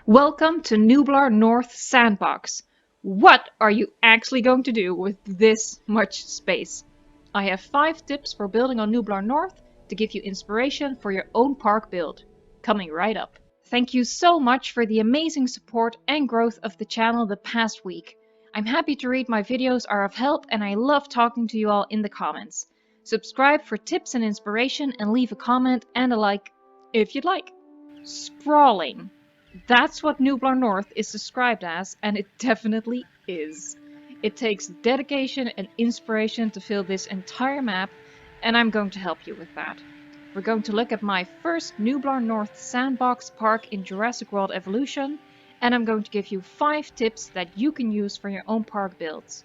Welcome to Nublar North sandbox. What are you actually going to do with this much space? I have 5 tips for building on Nublar North to give you inspiration for your own park build. Coming right up. Thank you so much for the amazing support and growth of the channel the past week. I'm happy to read my videos are of help and I love talking to you all in the comments. Subscribe for tips and inspiration and leave a comment and a like if you'd like. Sprawling. That's what Nublar North is described as, and it definitely is. It takes dedication and inspiration to fill this entire map, and I'm going to help you with that. We're going to look at my first Nublar North sandbox park in Jurassic World Evolution, and I'm going to give you 5 tips that you can use for your own park builds.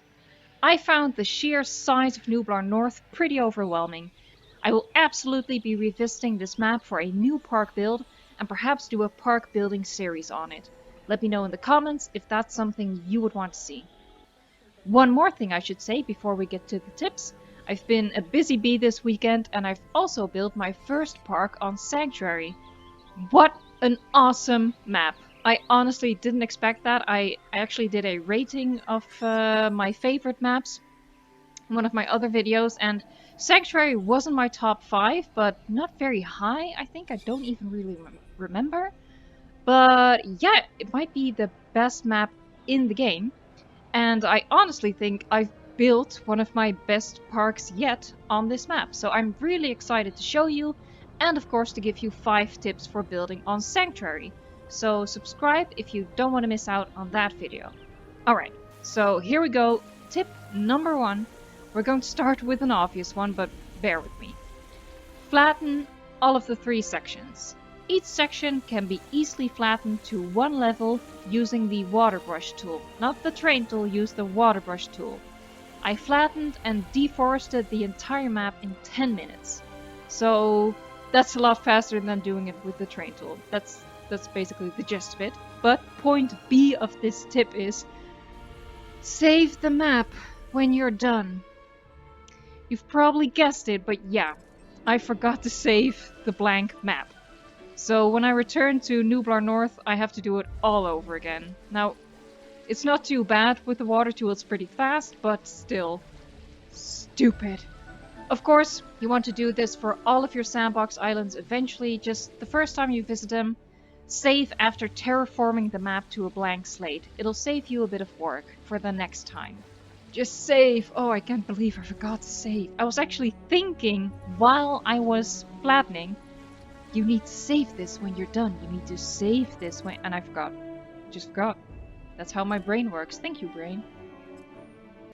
I found the sheer size of Nublar North pretty overwhelming. I will absolutely be revisiting this map for a new park build, and perhaps do a park building series on it. Let me know in the comments if that's something you would want to see. One more thing I should say before we get to the tips. I've been a busy bee this weekend and I've also built my first park on Sanctuary. What an awesome map! I honestly didn't expect that. I actually did a rating of my favorite maps in one of my other videos, and Sanctuary wasn't my top 5, but not very high. I think I don't even really remember. But yeah, it might be the best map in the game. And I honestly think I've built one of my best parks yet on this map. So I'm really excited to show you, and of course to give you 5 tips for building on Sanctuary. So subscribe if you don't want to miss out on that video. Alright, so here we go. Tip number 1. We're going to start with an obvious one, but bear with me. Flatten all of the 3 sections. Each section can be easily flattened to one level using the water brush tool. Not the train tool, use the water brush tool. I flattened and deforested the entire map in 10 minutes. So that's a lot faster than doing it with the train tool. That's basically the gist of it. But point B of this tip is save the map when you're done. You've probably guessed it, but yeah, I forgot to save the blank map. So when I return to Nublar North, I have to do it all over again. Now, it's not too bad with the water tool, it's pretty fast, but still, stupid. Of course, you want to do this for all of your sandbox islands eventually, just the first time you visit them, save after terraforming the map to a blank slate. It'll save you a bit of work for the next time. Just save! Oh, I can't believe I forgot to save. I was actually thinking while I was flattening, you need to save this when you're done. You need to save this when... And I forgot. Just forgot. That's how my brain works. Thank you, brain.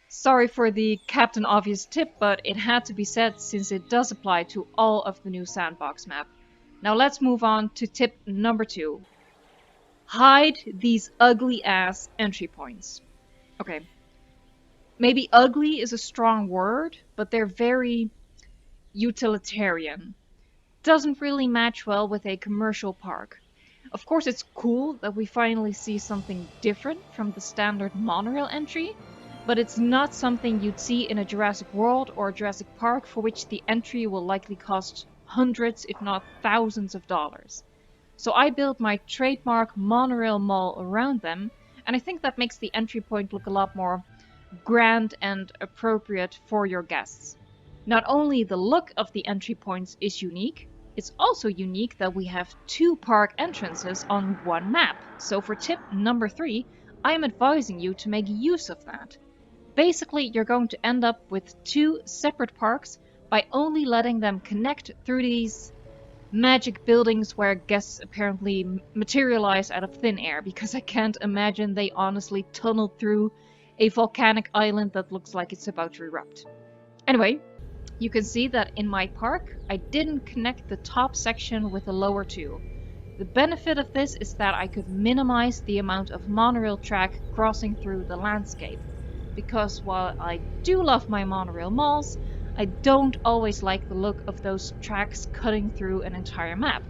Sorry for the Captain Obvious tip, but it had to be said since it does apply to all of the new sandbox map. Now let's move on to tip number 2. Hide these ugly ass entry points. Okay. Maybe ugly is a strong word, but they're very utilitarian. Doesn't really match well with a commercial park. Of course, it's cool that we finally see something different from the standard monorail entry, but it's not something you'd see in a Jurassic World or Jurassic Park, for which the entry will likely cost hundreds, if not thousands of dollars. So I built my trademark monorail mall around them, and I think that makes the entry point look a lot more grand and appropriate for your guests. Not only the look of the entry points is unique, it's also unique that we have 2 park entrances on one map. So for tip number 3, I am advising you to make use of that. Basically, you're going to end up with 2 separate parks by only letting them connect through these magic buildings where guests apparently materialize out of thin air, because I can't imagine they honestly tunneled through a volcanic island that looks like it's about to erupt. Anyway, you can see that in my park, I didn't connect the top section with the lower 2. The benefit of this is that I could minimize the amount of monorail track crossing through the landscape. Because while I do love my monorail malls, I don't always like the look of those tracks cutting through an entire map.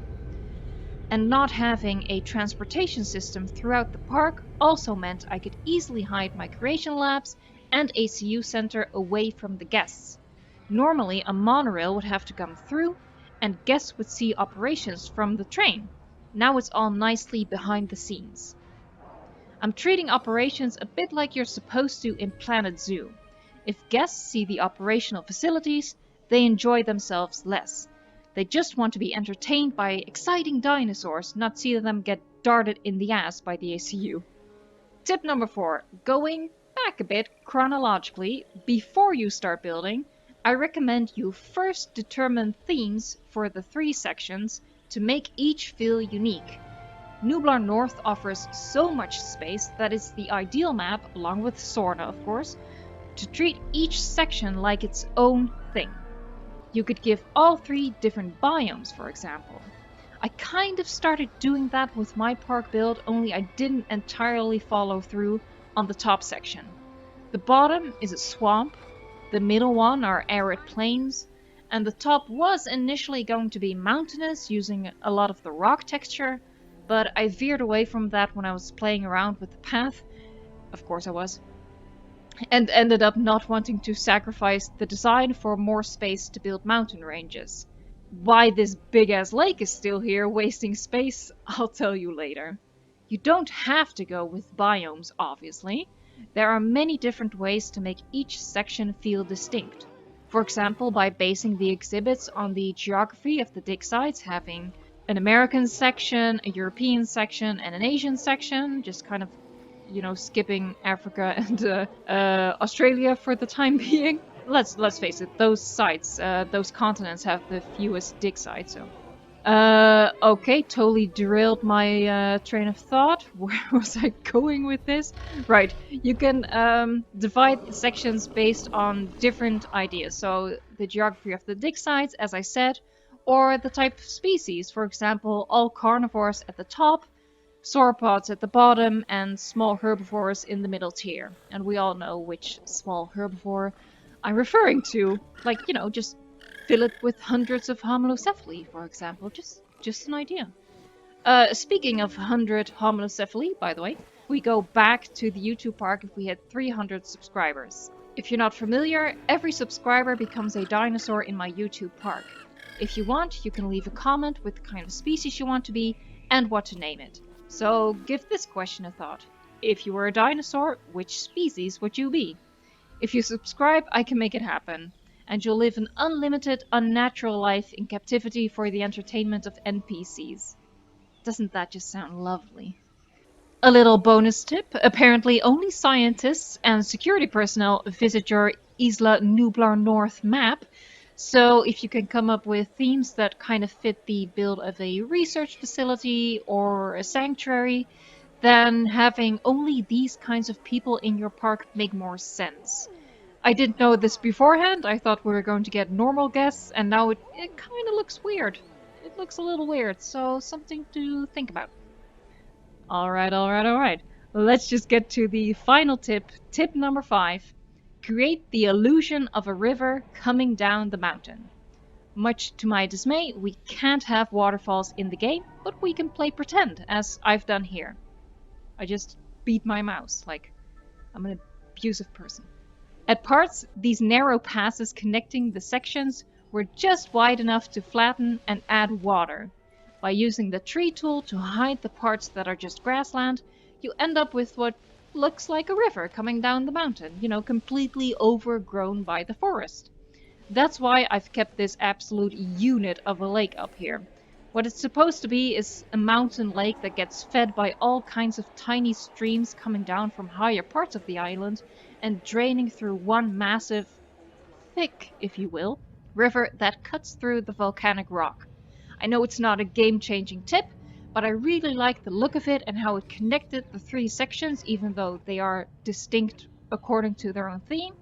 And not having a transportation system throughout the park also meant I could easily hide my creation labs and ACU center away from the guests. Normally, a monorail would have to come through, and guests would see operations from the train. Now it's all nicely behind the scenes. I'm treating operations a bit like you're supposed to in Planet Zoo. If guests see the operational facilities, they enjoy themselves less. They just want to be entertained by exciting dinosaurs, not see them get darted in the ass by the ACU. Tip number 4. Going back a bit chronologically, before you start building, I recommend you first determine themes for the 3 sections to make each feel unique. Nublar North offers so much space that it's the ideal map, along with Sorna of course, to treat each section like its own thing. You could give all 3 different biomes, for example. I kind of started doing that with my park build, only I didn't entirely follow through on the top section. The bottom is a swamp, the middle one are arid plains, and the top was initially going to be mountainous using a lot of the rock texture, but I veered away from that when I was playing around with the path. Of course I was. And ended up not wanting to sacrifice the design for more space to build mountain ranges. Why this big ass lake is still here wasting space, I'll tell you later. You don't have to go with biomes, obviously. There are many different ways to make each section feel distinct. For example, by basing the exhibits on the geography of the dig sites, having an American section, a European section, and an Asian section, just kind of skipping Africa and Australia for the time being. Let's face it, those sites, those continents have the fewest dig sites. So, okay, totally derailed my train of thought. Where was I going with this? Right, you can divide sections based on different ideas. So the geography of the dig sites, as I said, or the type of species. For example, all carnivores at the top, sauropods at the bottom, and small herbivores in the middle tier. And we all know which small herbivore I'm referring to. Like, just fill it with hundreds of homalocephali, for example. Just an idea. Speaking of 100 homalocephali, by the way, we go back to the YouTube park if we had 300 subscribers. If you're not familiar, every subscriber becomes a dinosaur in my YouTube park. If you want, you can leave a comment with the kind of species you want to be and what to name it. So give this question a thought. If you were a dinosaur, which species would you be? If you subscribe, I can make it happen. And you'll live an unlimited, unnatural life in captivity for the entertainment of NPCs. Doesn't that just sound lovely? A little bonus tip. Apparently only scientists and security personnel visit your Isla Nublar North map. So if you can come up with themes that kind of fit the build of a research facility or a sanctuary, then having only these kinds of people in your park make more sense. I didn't know this beforehand. I thought we were going to get normal guests, and now it kind of looks weird. It looks a little weird, so something to think about. Alright. Let's just get to the final tip. Tip number 5. Create the illusion of a river coming down the mountain. Much to my dismay, we can't have waterfalls in the game, but we can play pretend, as I've done here. I just beat my mouse, like I'm an abusive person. At parts, these narrow passes connecting the sections were just wide enough to flatten and add water. By using the tree tool to hide the parts that are just grassland, you end up with what looks like a river coming down the mountain, completely overgrown by the forest. That's why I've kept this absolute unit of a lake up here. What it's supposed to be is a mountain lake that gets fed by all kinds of tiny streams coming down from higher parts of the island and draining through one massive, thick, if you will, river that cuts through the volcanic rock. I know it's not a game-changing tip, but I really like the look of it and how it connected the 3 sections, even though they are distinct according to their own theme,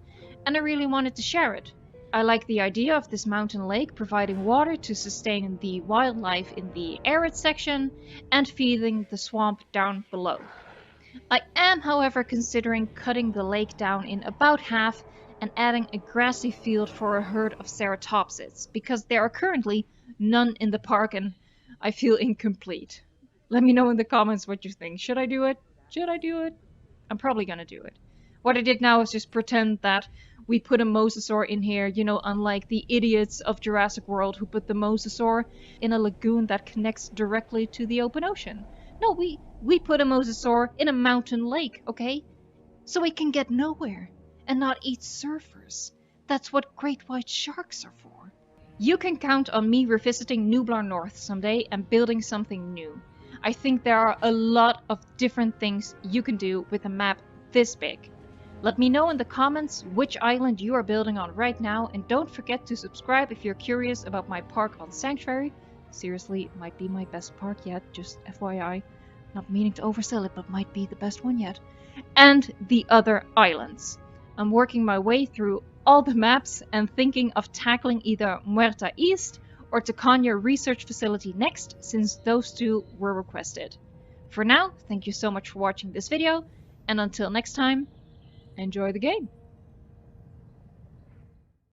and I really wanted to share it. I like the idea of this mountain lake providing water to sustain the wildlife in the arid section and feeding the swamp down below. I am, however, considering cutting the lake down in about half and adding a grassy field for a herd of ceratopsids, because there are currently none in the park and I feel incomplete. Let me know in the comments what you think. Should I do it? I'm probably gonna do it. What I did now is just pretend that we put a mosasaur in here, you know, unlike the idiots of Jurassic World who put the mosasaur in a lagoon that connects directly to the open ocean. No, we put a mosasaur in a mountain lake, okay? So it can get nowhere and not eat surfers. That's what great white sharks are for. You can count on me revisiting Nublar North someday and building something new. I think there are a lot of different things you can do with a map this big. Let me know in the comments which island you are building on right now, and don't forget to subscribe if you're curious about my park on Sanctuary. Seriously, it might be my best park yet, just FYI. Not meaning to oversell it, but might be the best one yet. And the other islands. I'm working my way through all the maps and thinking of tackling either Muerta East or Tacania Research Facility next, since those two were requested. For now, thank you so much for watching this video, and until next time, enjoy the game!